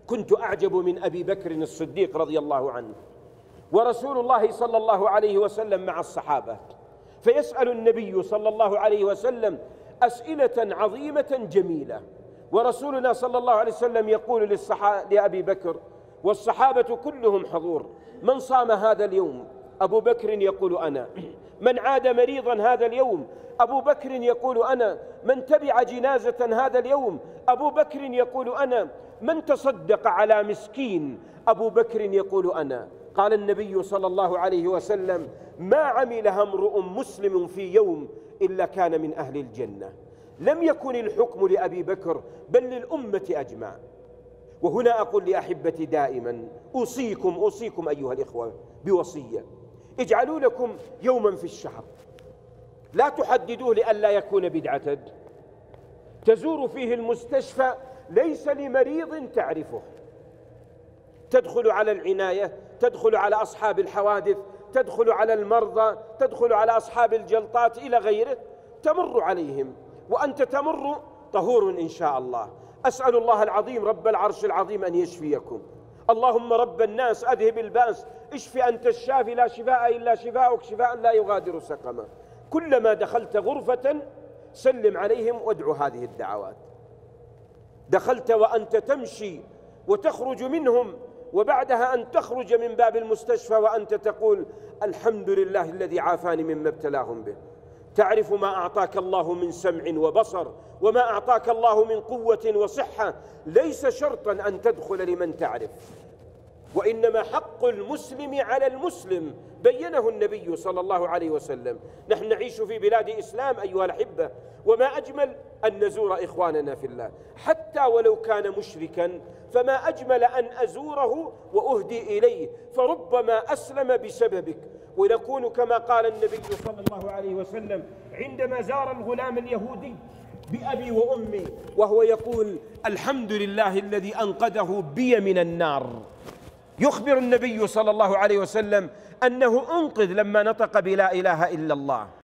كنت أعجب من أبي بكر الصديق رضي الله عنه ورسول الله صلى الله عليه وسلم مع الصحابة، فيسأل النبي صلى الله عليه وسلم أسئلة عظيمة جميلة، ورسولنا صلى الله عليه وسلم يقول لأبي بكر والصحابة كلهم حضور: من صام هذا اليوم؟ أبو بكر يقول أنا. من عاد مريضا هذا اليوم؟ أبو بكر يقول أنا. من تبع جنازة هذا اليوم؟ أبو بكر يقول أنا. من تصدق على مسكين؟ أبو بكر يقول أنا. قال النبي صلى الله عليه وسلم: ما عملها امرؤ مسلم في يوم إلا كان من أهل الجنة. لم يكن الحكم لأبي بكر بل للأمة أجمع. وهنا أقول لأحبتي دائما: أوصيكم أيها الإخوة بوصية: اجعلوا لكم يوما في الشهر، لا تحددوه لئلا يكون بدعة، تزور فيه المستشفى ليس لمريض تعرفه، تدخل على العناية، تدخل على أصحاب الحوادث، تدخل على المرضى، تدخل على أصحاب الجلطات إلى غيره، تمر عليهم وأنت تمر طهور إن شاء الله. أسأل الله العظيم رب العرش العظيم أن يشفيكم. اللهم رب الناس أذهب الباس، اشف أنت الشافي لا شفاء إلا شفاؤك شفاء لا يغادر سقما. كلما دخلت غرفة سلم عليهم وادعو هذه الدعوات. دخلت وأنت تمشي وتخرج منهم، وبعدها أن تخرج من باب المستشفى وأنت تقول: الحمد لله الذي عافاني مما ابتلاهم به. تعرف ما أعطاك الله من سمع وبصر وما أعطاك الله من قوة وصحة، ليس شرطا أن تدخل لمن تعرف، وإنما حق المسلم على المسلم بينه النبي صلى الله عليه وسلم. نحن نعيش في بلاد إسلام أيها الأحبة، وما أجمل أن نزور إخواننا في الله حتى ولو كان مشركا، فما أجمل أن أزوره وأهدي إليه، فربما أسلم بسببك. ونكون كما قال النبي صلى الله عليه وسلم عندما زار الغلام اليهودي بأبي وأمي وهو يقول: الحمد لله الذي أنقذه بي من النار. يخبر النبي صلى الله عليه وسلم أنه أنقذ لما نطق بلا إله إلا الله.